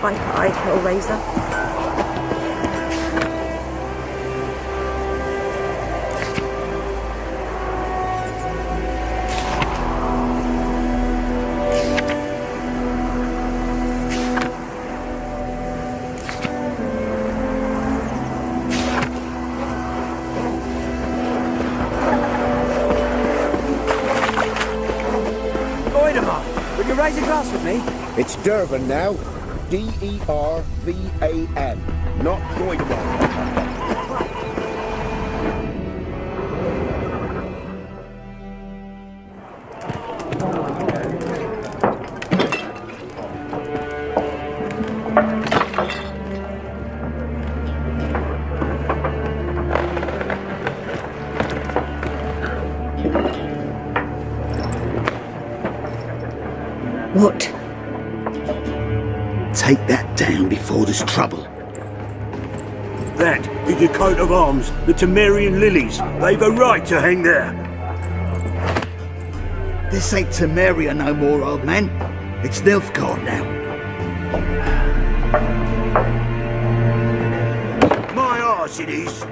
Hi, Hellraiser. Will you raise a glass with me? It's Dervan now. D-E-R-V-A-N. Not Goideman. What? Take that down before there's trouble. That is the coat of arms, the Temerian lilies. They've a right to hang there. This ain't Temeria no more, old man. It's Nilfgaard now. My arse it is.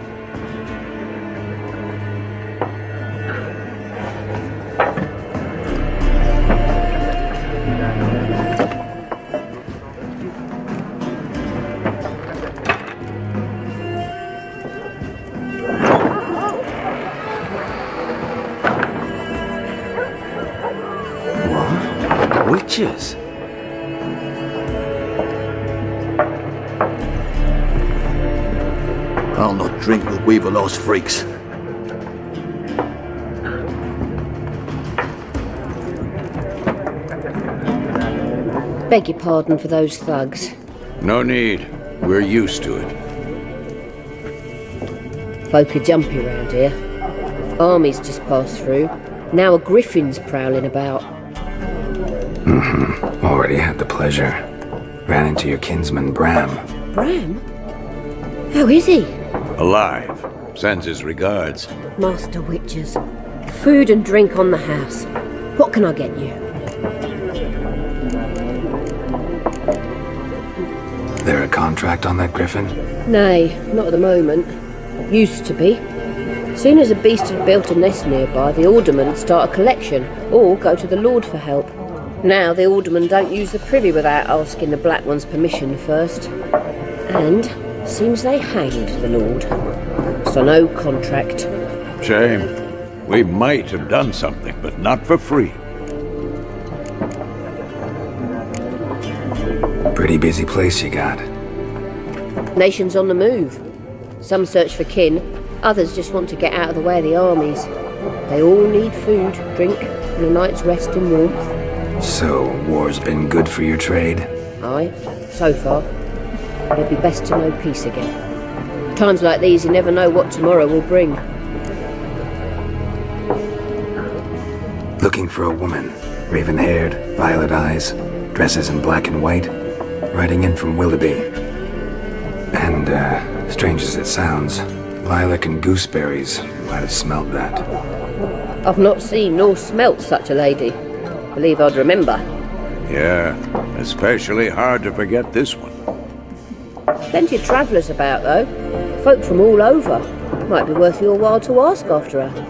Witches? I'll not drink with Weaverlaw's freaks. Beg your pardon for those thugs. No need. We're used to it. Folk are jumpy round here. Armies just passed through. Now a griffin's prowling about. Already had the pleasure. Ran into your kinsman, Bram. Bram? How is he? Alive. Sends his regards. Master Witches. Food and drink on the house. What can I get you? There a contract on that griffin? Nay, not at the moment. Used to be. Soon as a beast had built a nest nearby, the alderman would start a collection, or go to the Lord for help. Now the aldermen don't use the privy without asking the Black One's permission first. And seems they hanged the Lord. So no contract. Shame. We might have done something, but not for free. Pretty busy place you got. Nations on the move. Some search for kin, others just want to get out of the way of the armies. They all need food, drink, and a night's rest in warmth. So, war's been good for your trade? Aye, so far. But it'd be best to know peace again. Times like these, you never know what tomorrow will bring. Looking for a woman. Raven-haired, violet eyes, dresses in black and white. Riding in from Willoughby. And, strange as it sounds, lilac and gooseberries might have smelled that. I've not seen nor smelt such a lady. Believe I'd remember. Yeah, especially hard to forget this one. Plenty of travellers about, though. Folk from all over. Might be worth your while to ask after her.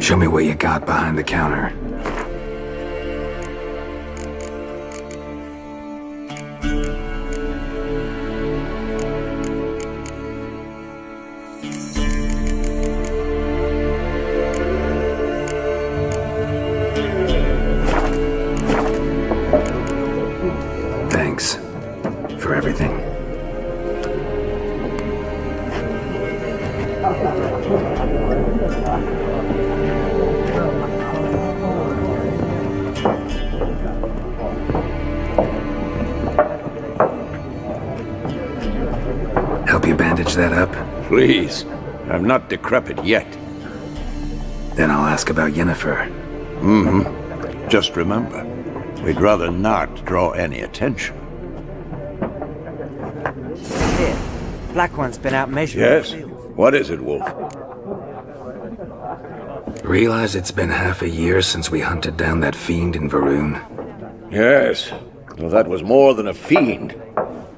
Show me what you got behind the counter. Thanks for everything. Help you bandage that up? Please. I'm not decrepit yet. Then I'll ask about Yennefer. Just remember, we'd rather not draw any attention. Here. Black One's been out measuring Yes? the field. What is it, Wolf? Realize it's been half a year since we hunted down that fiend in Varun? Yes. Well, that was more than a fiend.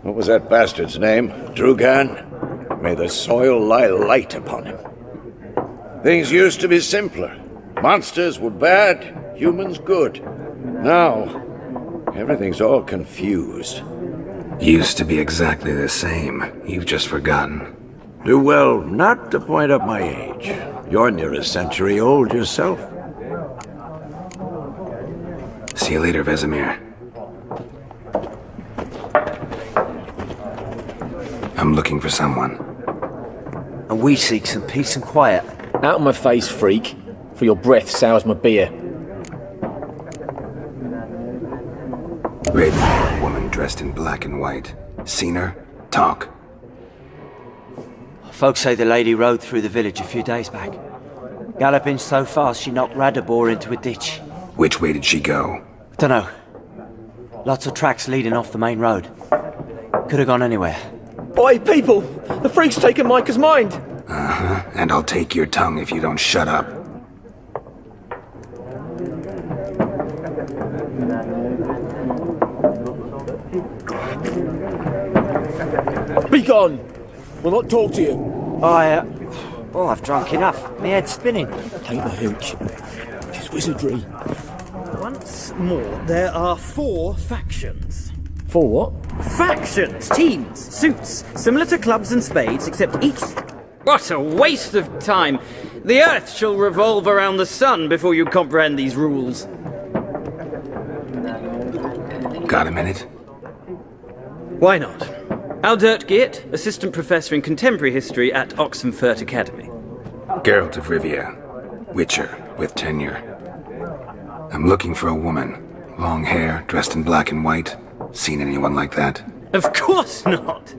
What was that bastard's name? Drugan? May the soil lie light upon him. Things used to be simpler. Monsters were bad, humans good. Now, everything's all confused. Used to be exactly the same. You've just forgotten. Do well not to point up my age. You're near a century old yourself. See you later, Vesemir. I'm looking for someone. And we seek some peace and quiet. Out of my face, freak, for your breath sours my beer. Raven-haired woman dressed in black and white. Seen her? Talk. Folks say the lady rode through the village a few days back. Galloping so fast she knocked Radabor into a ditch. Which way did she go? Dunno. Lots of tracks leading off the main road. Could have gone anywhere. Oi, people! The freak's taken Micah's mind! Uh-huh. And I'll take your tongue if you don't shut up. Be gone! We'll not talk to you. I've drunk enough. My head's spinning. Tain't the hooch. It's wizardry. Once more, there are 4 factions. For what? Factions, teams, suits, similar to clubs and spades, except each... What a waste of time! The Earth shall revolve around the sun before you comprehend these rules. Got a minute? Why not? Aldert Geert, Assistant Professor in Contemporary History at Oxenfurt Academy. Geralt of Rivia. Witcher, with tenure. I'm looking for a woman. Long hair, dressed in black and white. Seen anyone like that? Of course not!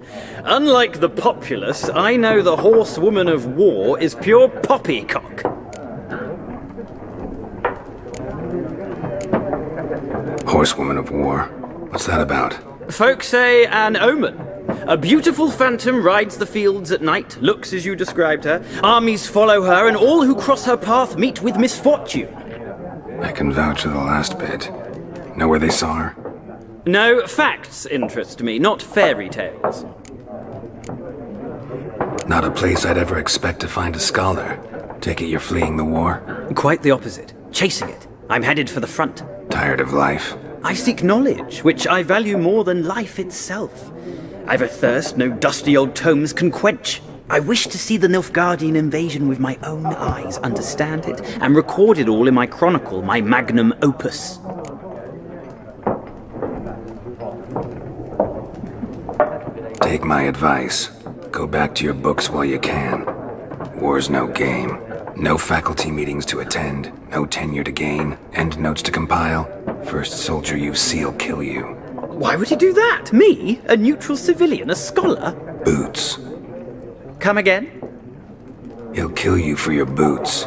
Unlike the populace, I know the horsewoman of war is pure poppycock. Horsewoman of war? What's that about? Folk say an omen. A beautiful phantom rides the fields at night, looks as you described her. Armies follow her, and all who cross her path meet with misfortune. I can vouch for the last bit. Know where they saw her? No, facts interest me, not fairy tales. Not a place I'd ever expect to find a scholar. Take it you're fleeing the war? Quite the opposite. Chasing it. I'm headed for the front. Tired of life? I seek knowledge, which I value more than life itself. I've a thirst no dusty old tomes can quench. I wish to see the Nilfgaardian invasion with my own eyes, understand it, and record it all in my chronicle, my magnum opus. Take my advice. Go back to your books while you can. War's no game. No faculty meetings to attend, no tenure to gain, end notes to compile. First soldier you see'll kill you. Why would he do that? Me? A neutral civilian? A scholar? Boots. Come again? He'll kill you for your boots.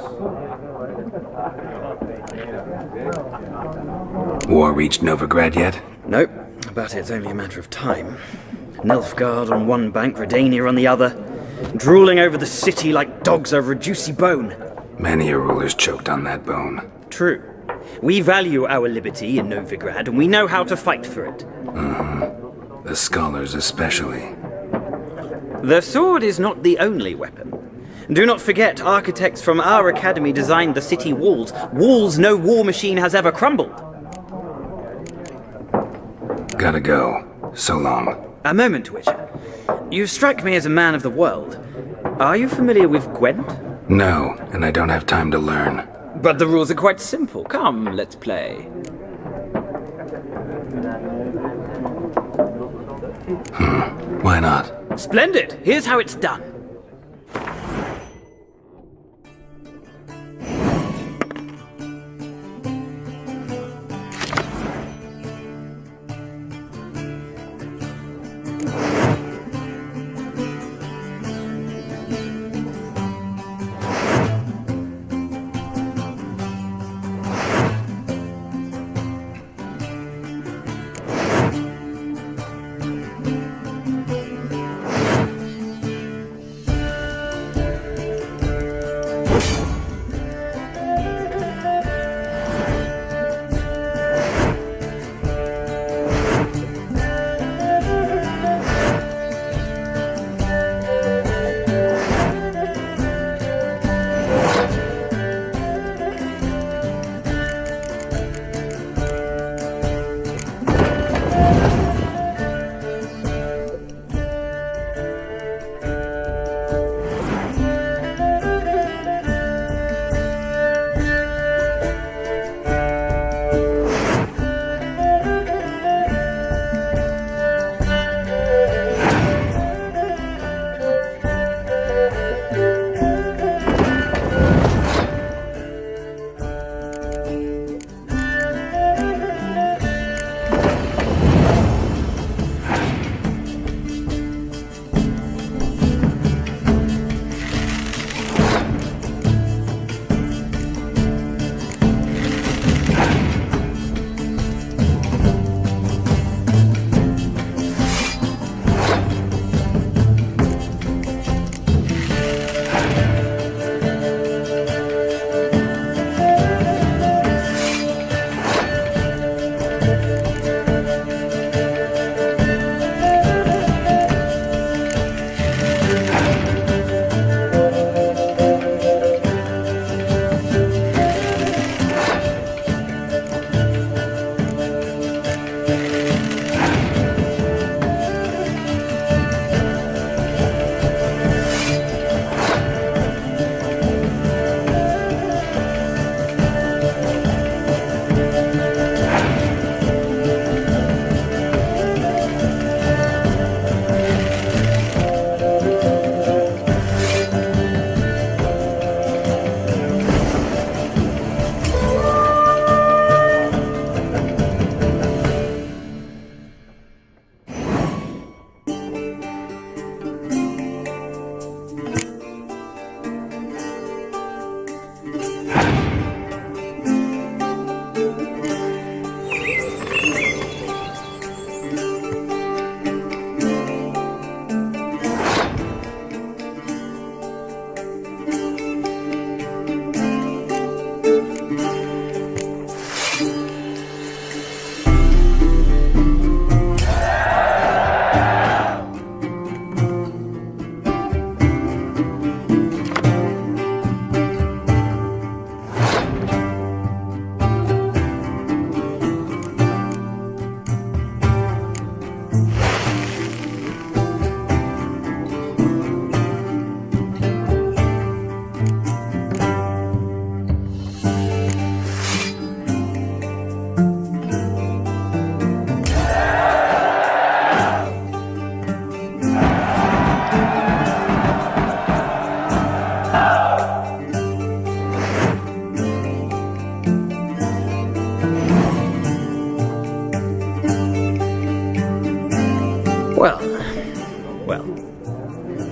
War reached Novigrad yet? Nope, but it's only a matter of time. Nilfgaard on one bank, Redania on the other, drooling over the city like dogs over a juicy bone. Many a ruler's choked on that bone. True. We value our liberty in Novigrad, and we know how to fight for it. The scholars especially. The sword is not the only weapon. Do not forget, architects from our academy designed the city walls. Walls no war machine has ever crumbled. Gotta go. So long. A moment, Witcher. You strike me as a man of the world. Are you familiar with Gwent? No, and I don't have time to learn. But the rules are quite simple. Come, let's play. Why not? Splendid! Here's how it's done.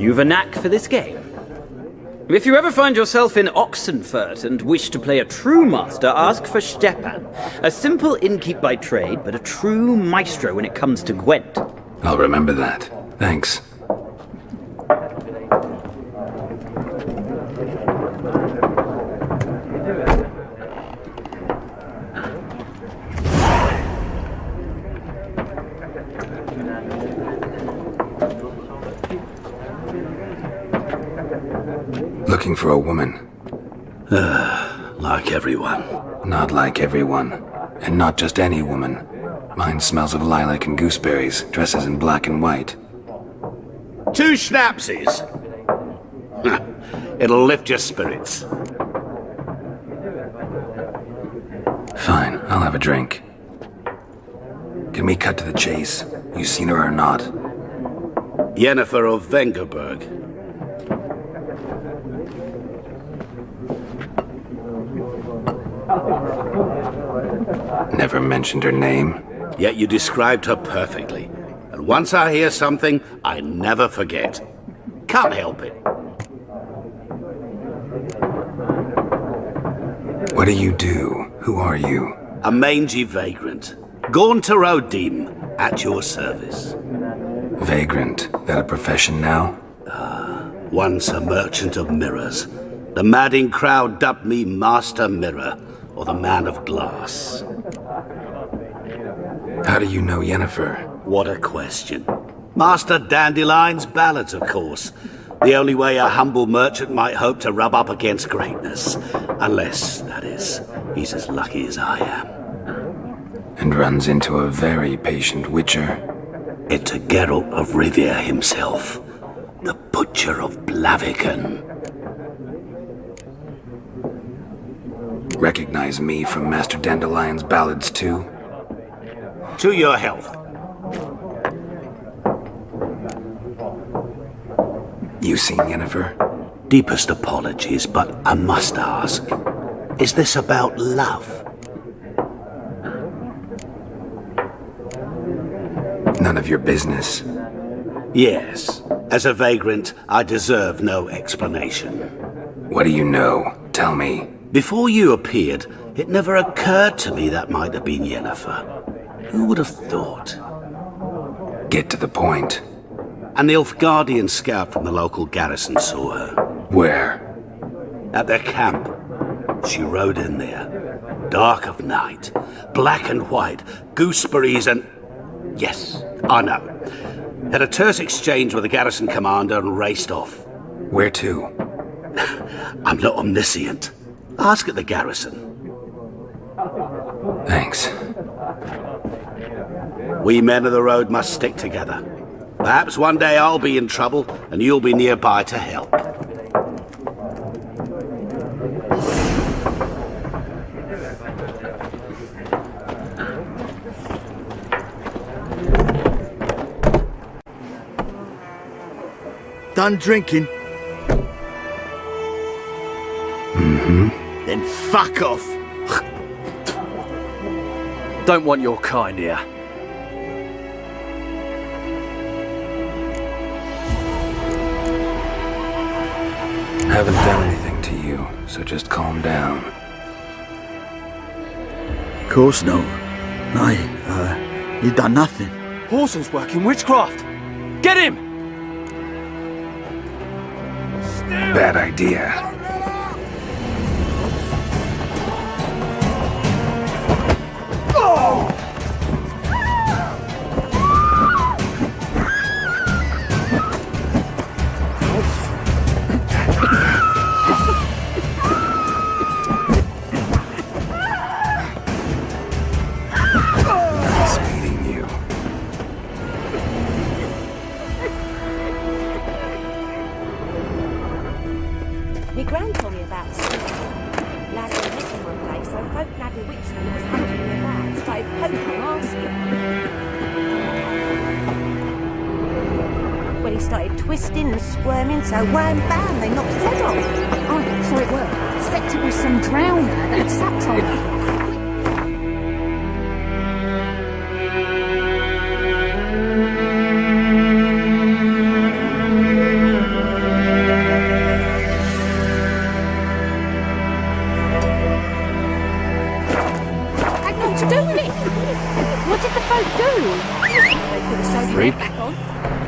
you've a knack for this game. If you ever find yourself in Oxenfurt and wish to play a true master, ask for Stepan. A simple innkeep by trade, but a true maestro when it comes to Gwent. I'll remember that. Thanks. Looking for a woman. Like everyone. Not like everyone. And not just any woman. Mine smells of lilac and gooseberries, dresses in black and white. 2 schnapsies. It'll lift your spirits. Fine, I'll have a drink. Can we cut to the chase? You seen her or not? Yennefer of Vengerberg. Never mentioned her name. Yet you described her perfectly. And once I hear something, I never forget. Can't help it. What do you do? Who are you? A mangy vagrant. Gaunter O'Dim, at your service. Vagrant. That a profession now? Once a merchant of mirrors. The madding crowd dubbed me Master Mirror, or the Man of Glass. How do you know Yennefer? What a question. Master Dandelion's ballads, of course. The only way a humble merchant might hope to rub up against greatness. Unless, that is, he's as lucky as I am. And runs into a very patient witcher. It's a Geralt of Rivia himself. The Butcher of Blaviken. Recognize me from Master Dandelion's ballads too? To your health. You seen Yennefer? Deepest apologies, but I must ask. Is this about love? None of your business. Yes. As a vagrant, I deserve no explanation. What do you know? Tell me. Before you appeared, it never occurred to me that might have been Yennefer. Who would have thought? Get to the point. An Nilfgaardian scout from the local garrison saw her. Where? At their camp. She rode in there. Dark of night. Black and white. Gooseberries and... Yes, I know. Had a terse exchange with the garrison commander and raced off. Where to? I'm not omniscient. Ask at the garrison. Thanks. We men of the road must stick together. Perhaps one day I'll be in trouble and you'll be nearby to help. Done drinking? Then fuck off. Don't want your kind here. Haven't done anything to you, so just calm down. Course no. You done nothing. Horson's working witchcraft. Get him! Bad idea. Nice meeting you. My gran told me about it. Lads were missing one day, so folk nabbed a witch that was hunting nearby. Started poking asking. Well, he started twisting and squirming, so wham bam, they knocked his head off. Oh, so it worked. Except it was some drowner that had sapped on me. They put a sodium Freak. back on.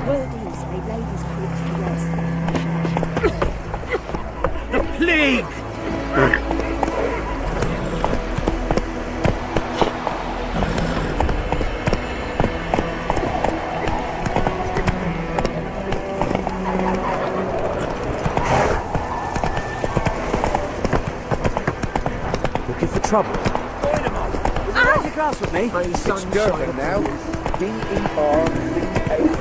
Word is they laid his corpse to rest. The plague! Looking for trouble. Raise your glass with me. It's Durban now. D-E-R-B-A-N.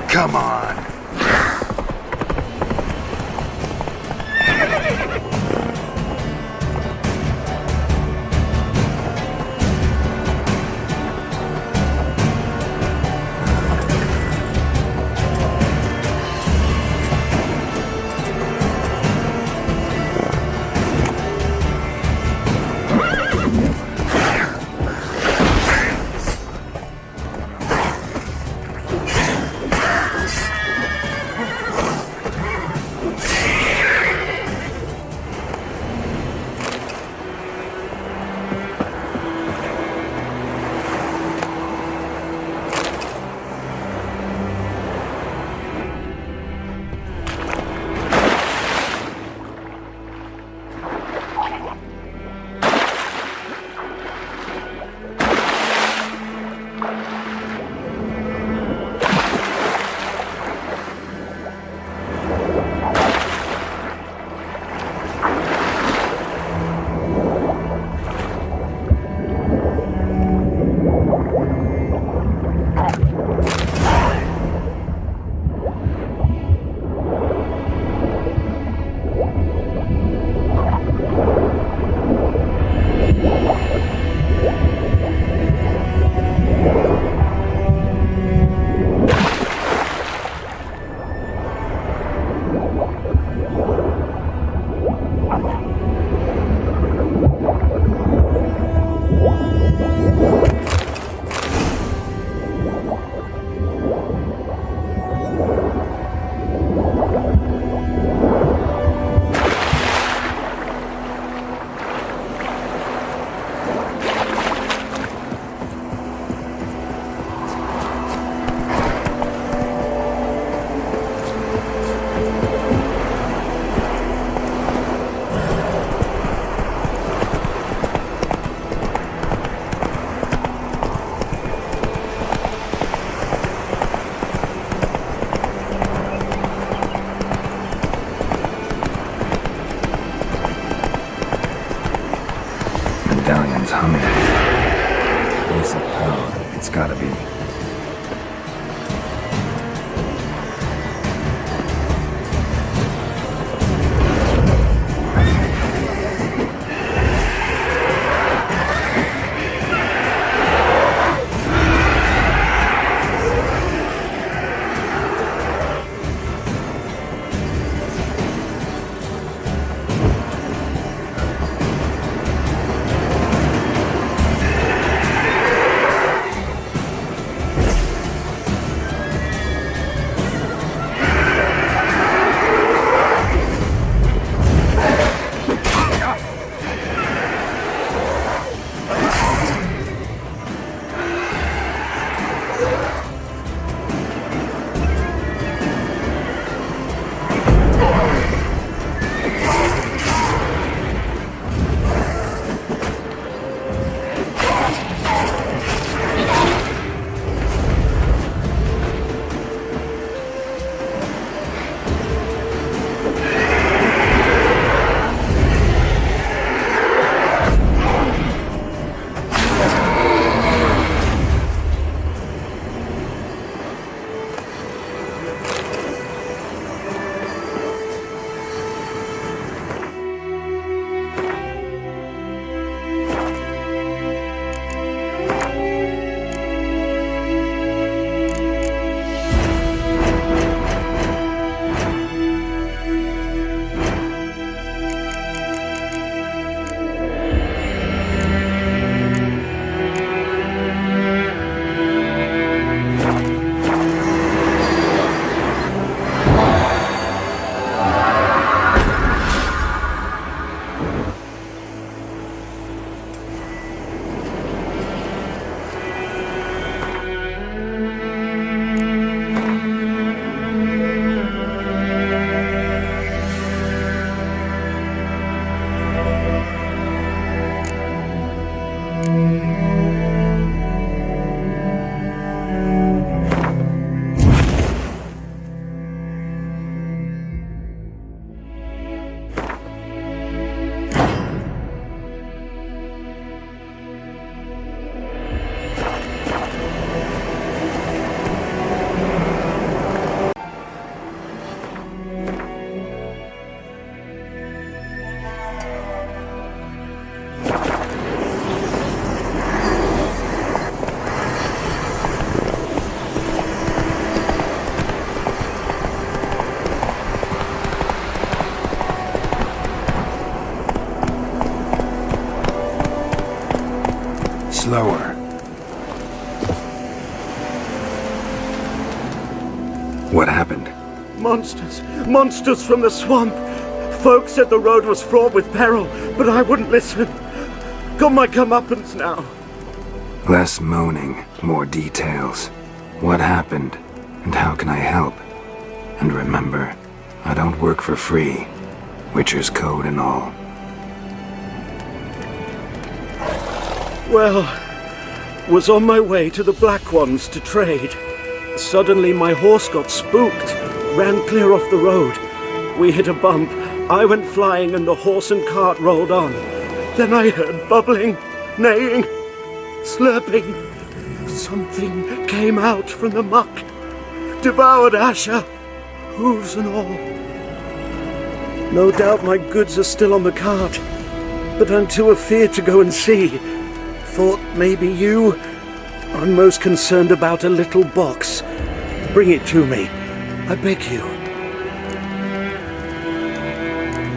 Come on. Medallion's humming. Basic power. It's gotta be. What happened? Monsters! Monsters from the swamp! Folk said the road was fraught with peril, but I wouldn't listen. Got my comeuppance now. Less moaning, more details. What happened, and how can I help? And remember, I don't work for free. Witcher's code and all. Well, was on my way to the Black Ones to trade. Suddenly my horse got spooked, ran clear off the road. We hit a bump, I went flying and the horse and cart rolled on. Then I heard bubbling, neighing, slurping. Something came out from the muck, devoured Asher, hooves and all. No doubt my goods are still on the cart, but I'm too afeard to go and see. Thought maybe you. I'm most concerned about a little box. Bring it to me, I beg you.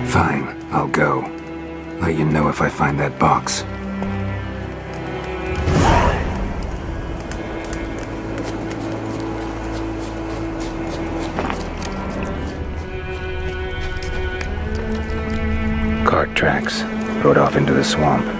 Fine, I'll go. Let you know if I find that box. Cart tracks. Rode off into the swamp.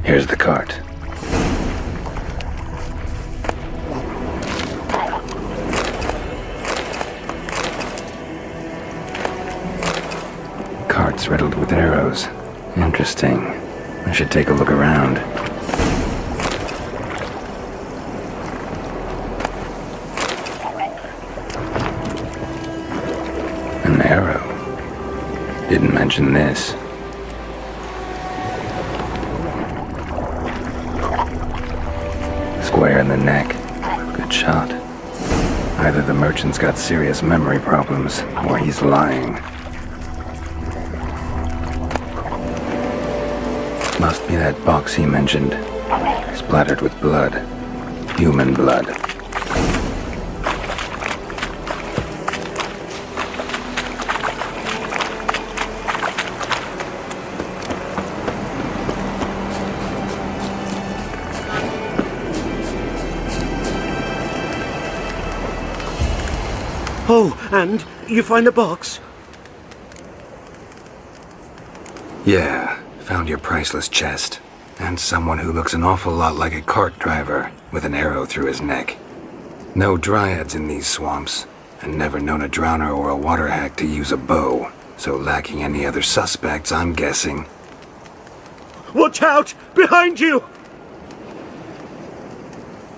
Here's the cart. Cart's riddled with arrows. Interesting. I should take a look around. An arrow. Didn't mention this. Square in the neck. Good shot. Either the merchant's got serious memory problems, or he's lying. Must be that box he mentioned. Splattered with blood. Human blood. Oh, and you find the box? Yeah, found your priceless chest. And someone who looks an awful lot like a cart driver, with an arrow through his neck. No dryads in these swamps, and never known a drowner or a water hack to use a bow, so lacking any other suspects, I'm guessing. Watch out! Behind you!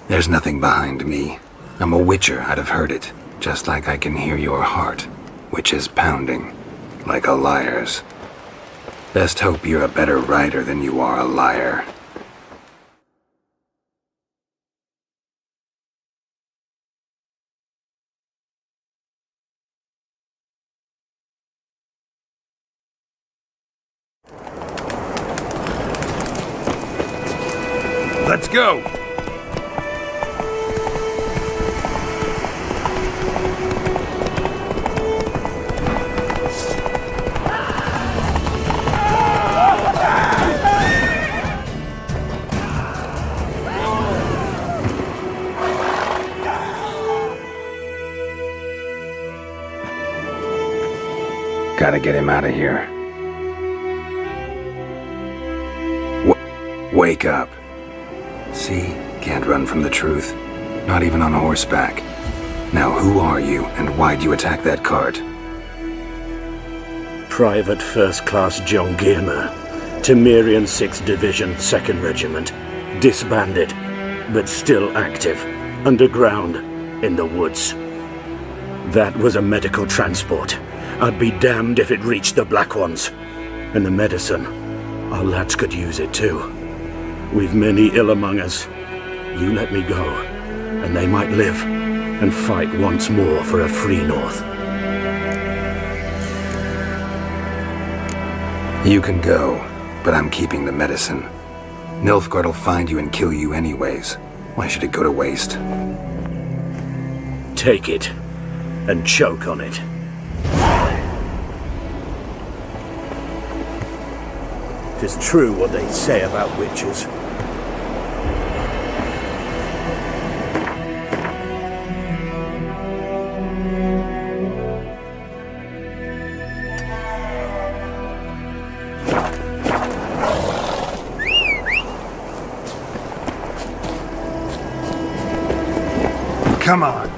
There's nothing behind me. I'm a witcher, I'd have heard it. Just like I can hear your heart, which is pounding, like a liar's. Best hope you're a better rider than you are a liar. Let's go! Gotta get him out of here. Wake up. See? Can't run from the truth. Not even on horseback. Now who are you, and why'd you attack that cart? Private First Class John Giermer, Temerian 6th Division, 2nd Regiment. Disbanded, but still active. Underground, in the woods. That was a medical transport. I'd be damned if it reached the Black Ones. And the medicine, our lads could use it too. We've many ill among us. You let me go, and they might live, and fight once more for a free North. You can go, but I'm keeping the medicine. Nilfgaard'll find you and kill you anyways. Why should it go to waste? Take it, and choke on it. Tis true what they say about witches. Come on.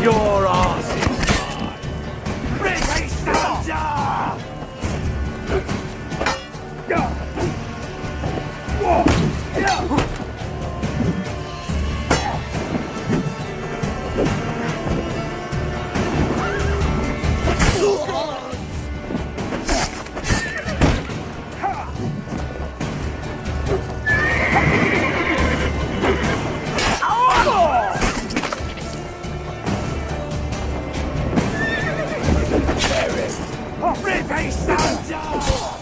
Your arse is mine. Ready, stand up! Ready, stand up!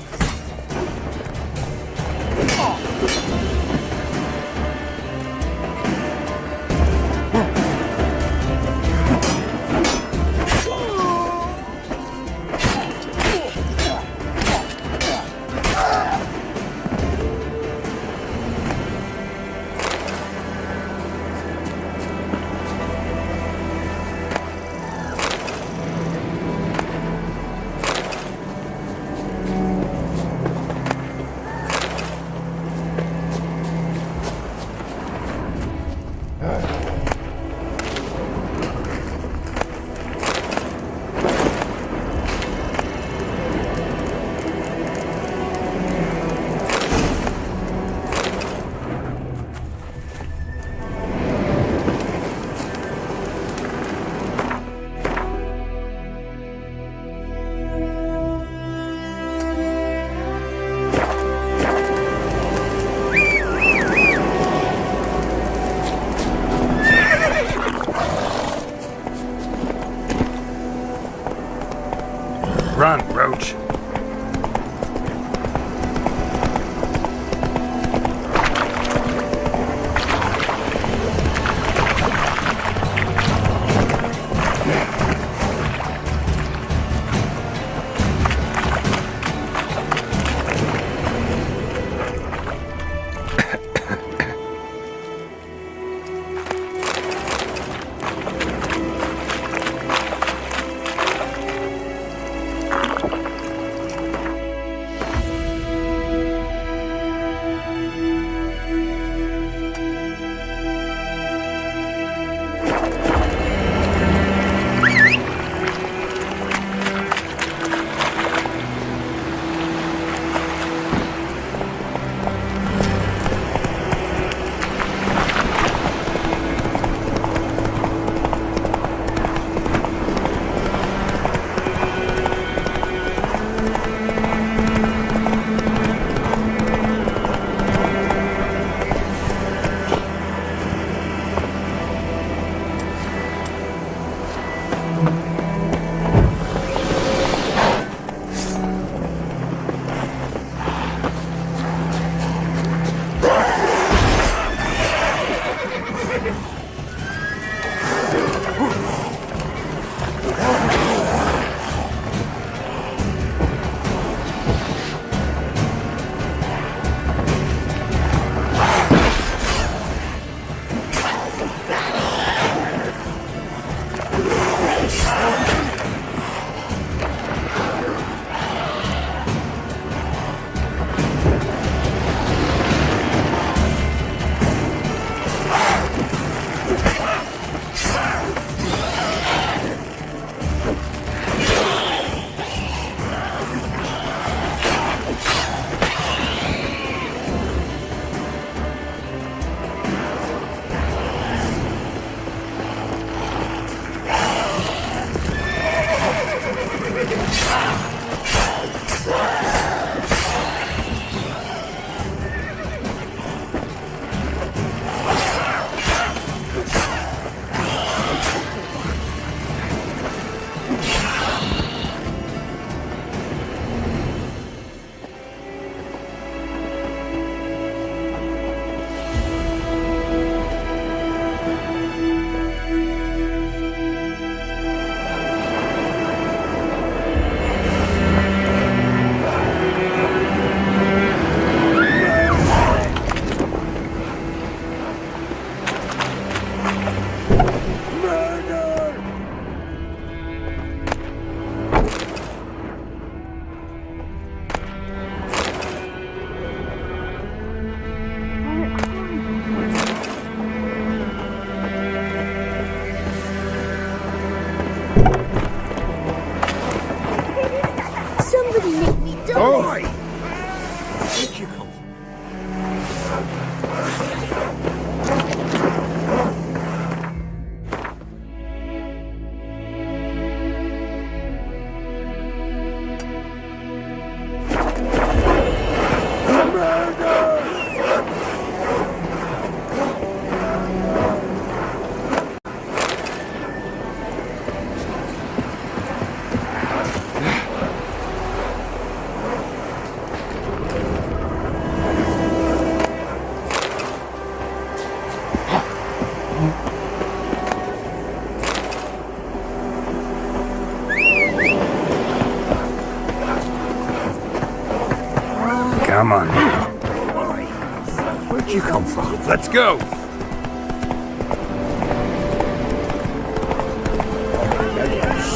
Let's go!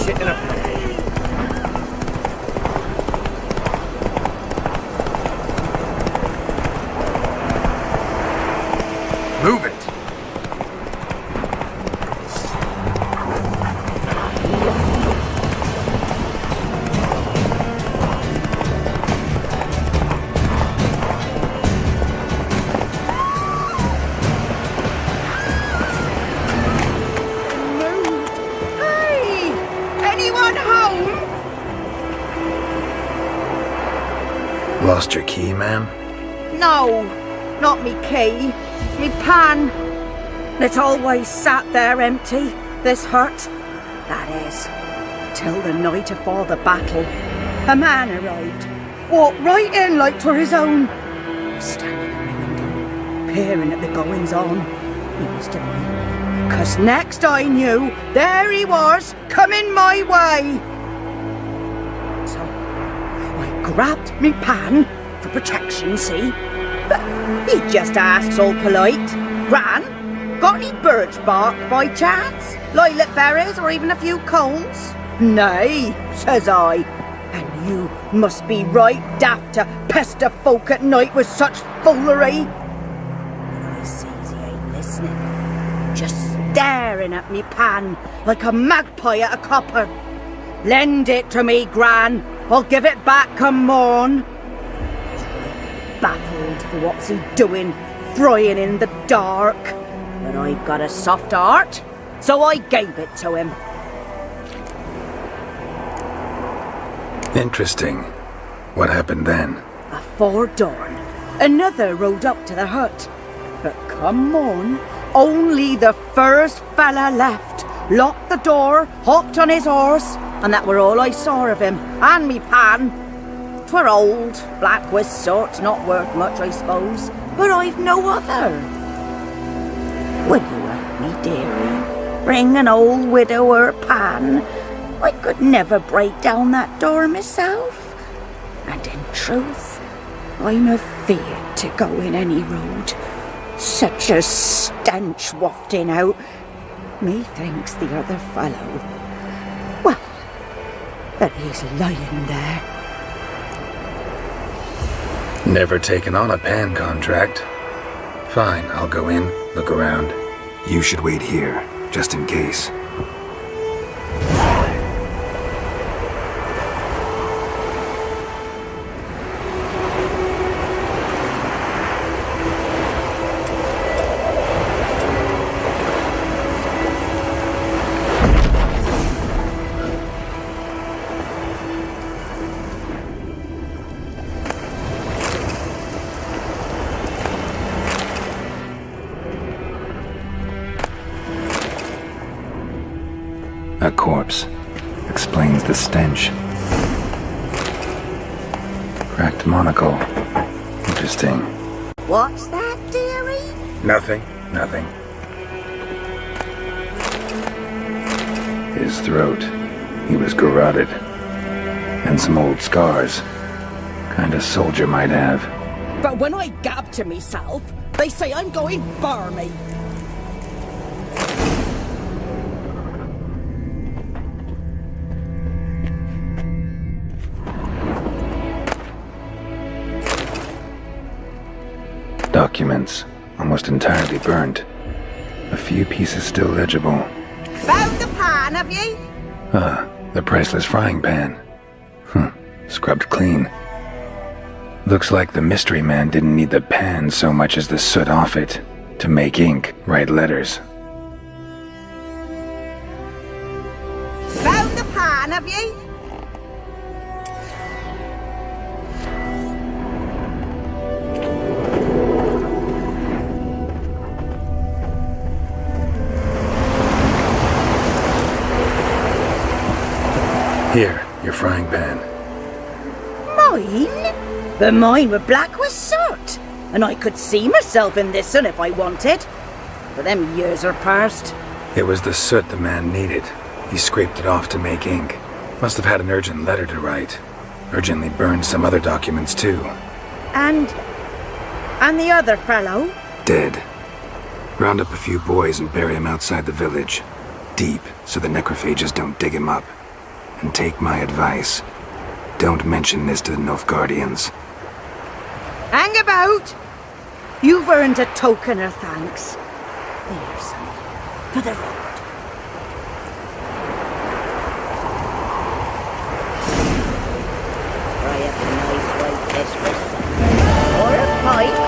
Shit in a... Move it! Hey! Anyone home? Lost your key, ma'am? No, not me key. Me pan. It's always sat there empty, this hut. That is, till the night afore the battle. A man arrived. Walked right in like 'twere his own. Standing in the window, peering at the goings-on. He was doing. 'Cause next I knew, there he was, coming my way. So, I grabbed me pan, for protection, see? But he just asks all polite. Gran, got any birch bark by chance? Lilac berries or even a few coals? Nay, says I. And you must be right daft to pester folk at night with such foolery. And I sees he ain't listening. Just staring at me pan like a magpie at a copper. Lend it to me, Gran. I'll give it back come morn. Baffled for what's he doing, frying in the dark. But I've got a soft heart, so I gave it to him. Interesting. What hafpened then? Afore dawn, another rode up to the hut. But come on, only the first fella left. Locked the door, hopped on his horse, and that were all I saw of him, and me pan. 'Twere old, black with soot, not worth much, I suppose, but I've no other. Will you help me, dearie? Bring an old widower pan. I could never break down that door myself. And in truth, I'm afeard to go in any road. Such a stench wafting out. Methinks the other fellow, well, that he's lying there. Never taken on a pan contract. Fine, I'll go in, look around. You should wait here, just in case. A corpse. Explains the stench. Cracked monocle. Interesting. What's that, dearie? Nothing. His throat. He was garroted. And some old scars. Kinda soldier might have. But when I gab to myself, they say I'm going barmy. Documents, almost entirely burnt. A few pieces still legible. Found the pan, have ye? The priceless frying pan. Scrubbed clean. Looks like the mystery man didn't need the pan so much as the soot off it to make ink, write letters. Found the pan, have ye? Here, your frying pan. Mine? But mine were black with soot, and I could see myself in this one if I wanted. But them years are past. It was the soot the man needed. He scraped it off to make ink. Must have had an urgent letter to write. Urgently burned some other documents too. And the other fellow? Dead. Round up a few boys and bury him outside the village. Deep, so the necrophages don't dig him up. And take my advice. Don't mention this to the Nilfgaardians. Hang about! You've earned a token of thanks. There, son. For the road. Try up a nice white test for supper. Or a pipe.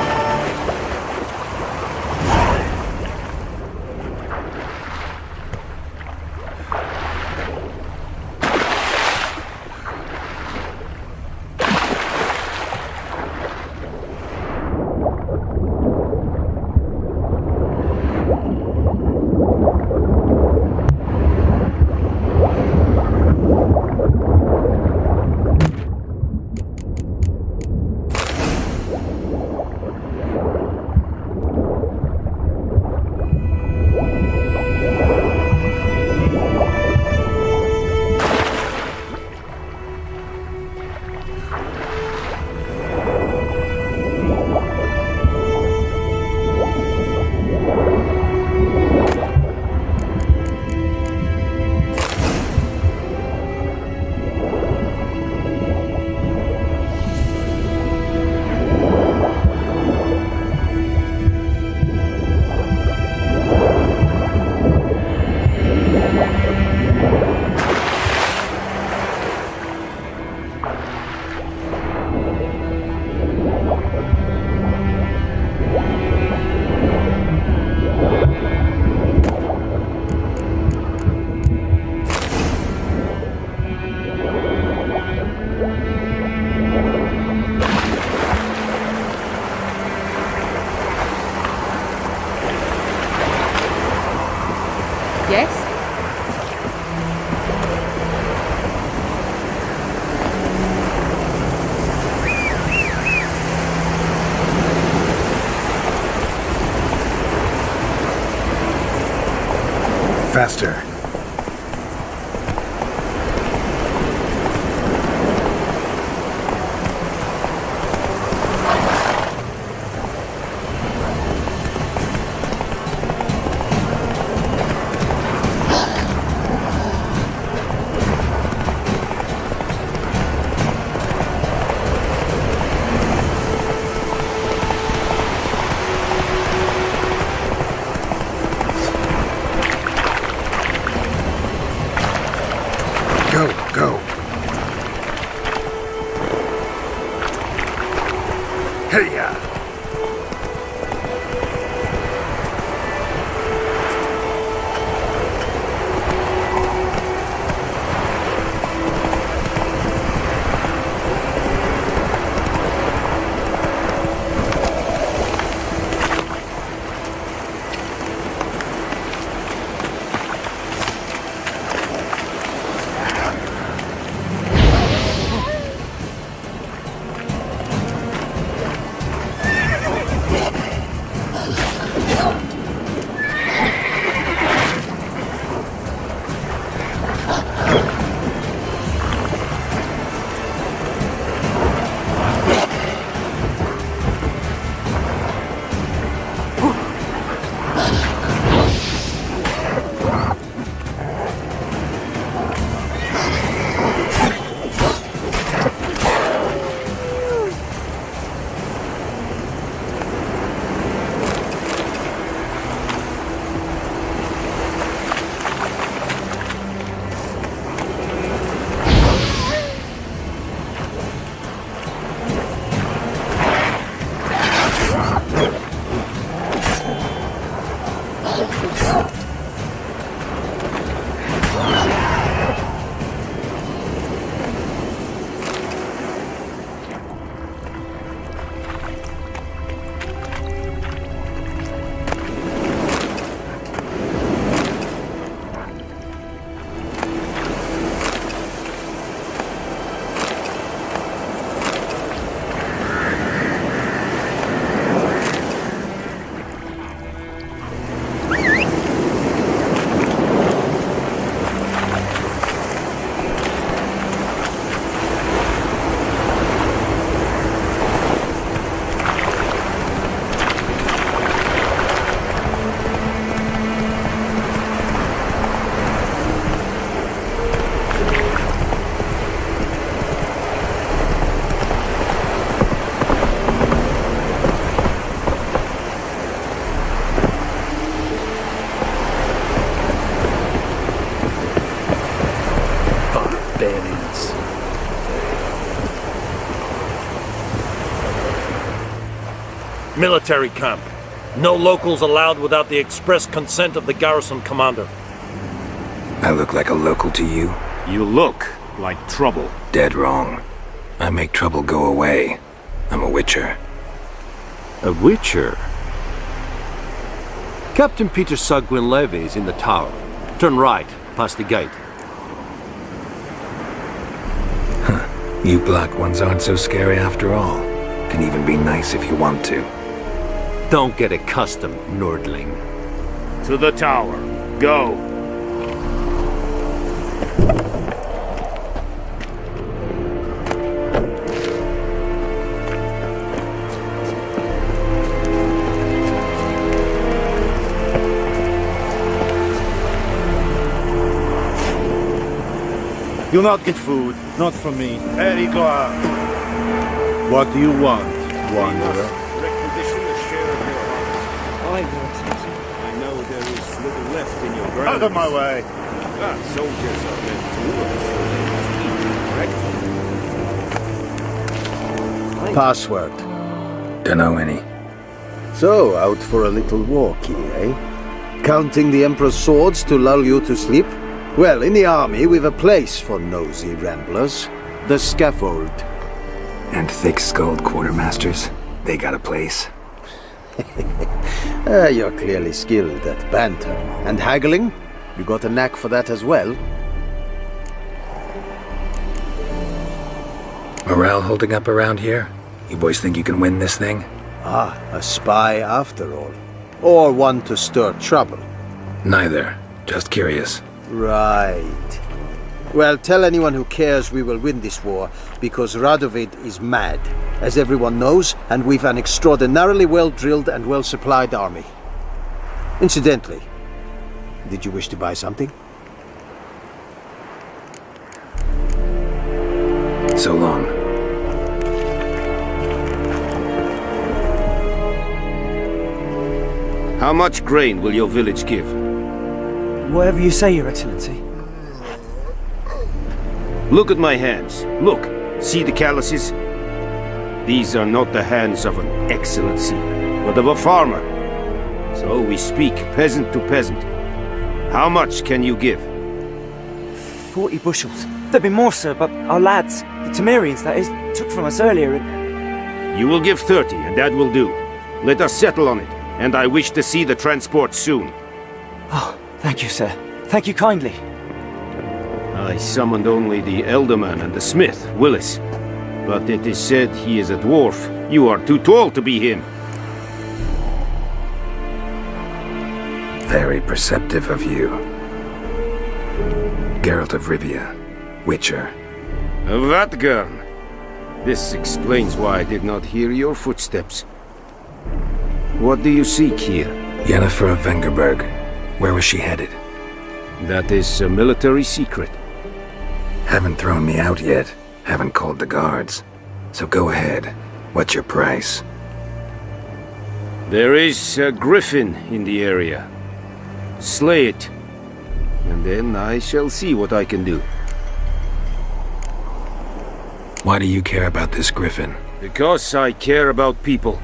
Yes? Faster. Go. Hey-ya! Military camp. No locals allowed without the express consent of the garrison commander. I look like a local to you? You look like trouble. Dead wrong. I make trouble go away. I'm a witcher. A witcher? Captain Peter Sagwin Levy is in the tower. Turn right, past the gate. You black ones aren't so scary after all. Can even be nice if you want to. Don't get accustomed, Nordling. To the tower. Go. You'll not get food, not from me. There you go out. What do you want, wanderer? Requisition the share of your harvest. I know there is little left in your ground. Out of my way! Soldiers are meant to eat, correct? Password. Dunno any. So, out for a little walkie, eh? Counting the Emperor's swords to lull you to sleep? Well, in the army, we've a place for nosy ramblers. The scaffold. And thick-skulled quartermasters? They got a place. You're clearly skilled at banter. And haggling? You got a knack for that as well? Morale holding up around here? You boys think you can win this thing? Ah, a spy after all. Or one to stir trouble. Neither. Just curious. Right. Well, tell anyone who cares we will win this war, because Radovid is mad, as everyone knows, and we've an extraordinarily well-drilled and well-supplied army. Incidentally, did you wish to buy something? So long. How much grain will your village give? Whatever you say, Your Excellency. Look at my hands. Look. See the calluses? These are not the hands of an excellency, but of a farmer. So we speak peasant to peasant. How much can you give? 40 bushels. There'd be more, sir, but our lads, the Temerians, that is, took from us earlier and... You will give 30, and that will do. Let us settle on it, and I wish to see the transport soon. Oh, thank you, sir. Thank you kindly. I summoned only the Elderman and the smith, Willis. But it is said he is a dwarf. You are too tall to be him. Very perceptive of you. Geralt of Rivia, Witcher. Vatgern. This explains why I did not hear your footsteps. What do you seek here? Yennefer of Vengerberg. Where was she headed? That is a military secret. Haven't thrown me out yet. Haven't called the guards. So go ahead. What's your price? There is a griffin in the area. Slay it. And then I shall see what I can do. Why do you care about this griffin? Because I care about people.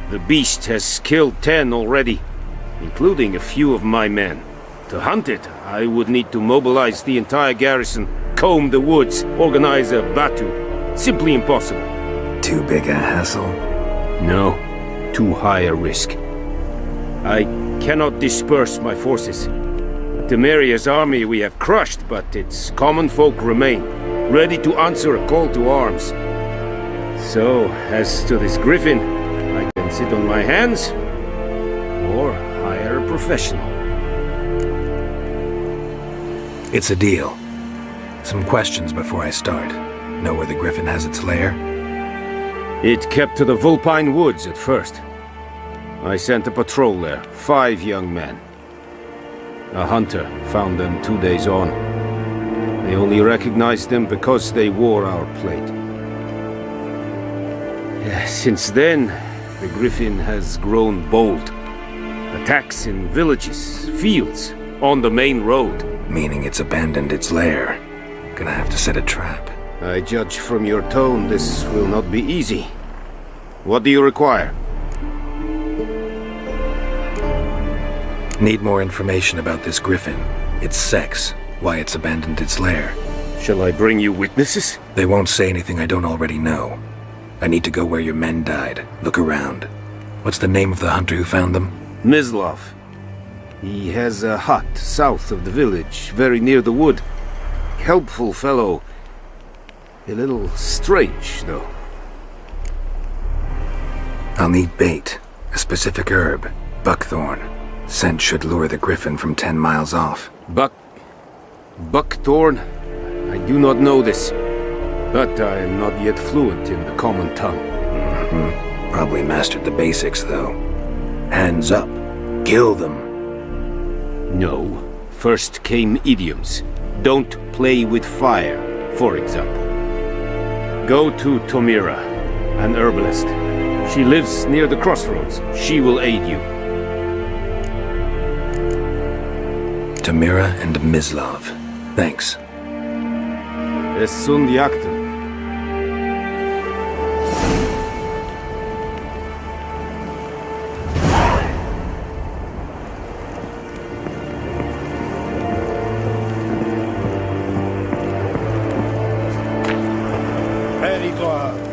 The beast has killed 10 already, including a few of my men. To hunt it, I would need to mobilize the entire garrison, comb the woods, organize a batu. Simply impossible. Too big a hassle? No, too high a risk. I cannot disperse my forces. Temeria's army we have crushed, but its common folk remain, ready to answer a call to arms. So, as to this griffin, I can sit on my hands, or hire a professional. It's a deal. Some questions before I start. Know where the griffin has its lair? It kept to the Vulpine Woods at first. I sent a patrol there, 5 young men. A hunter found them 2 days on. They only recognized them because they wore our plate. Since then, the griffin has grown bold. Attacks in villages, fields, on the main road. Meaning it's abandoned its lair. Gonna have to set a trap. I judge from your tone this will not be easy. What do you require? Need more information about this griffin. Its sex, why it's abandoned its lair. Shall I bring you witnesses? They won't say anything I don't already know. I need to go where your men died. Look around. What's the name of the hunter who found them? Mislav. He has a hut south of the village, very near the wood. Helpful fellow. A little strange, though. I'll need bait. A specific herb. Buckthorn. Scent should lure the griffin from 10 miles off. Buckthorn? I do not know this. But I am not yet fluent in the common tongue. Probably mastered the basics, though. Hands up. Kill them. No. First came idioms. Don't play with fire, for example. Go to Tomira, an herbalist. She lives near the crossroads. She will aid you. Tomira and Mislav. Thanks. Es sund jakten.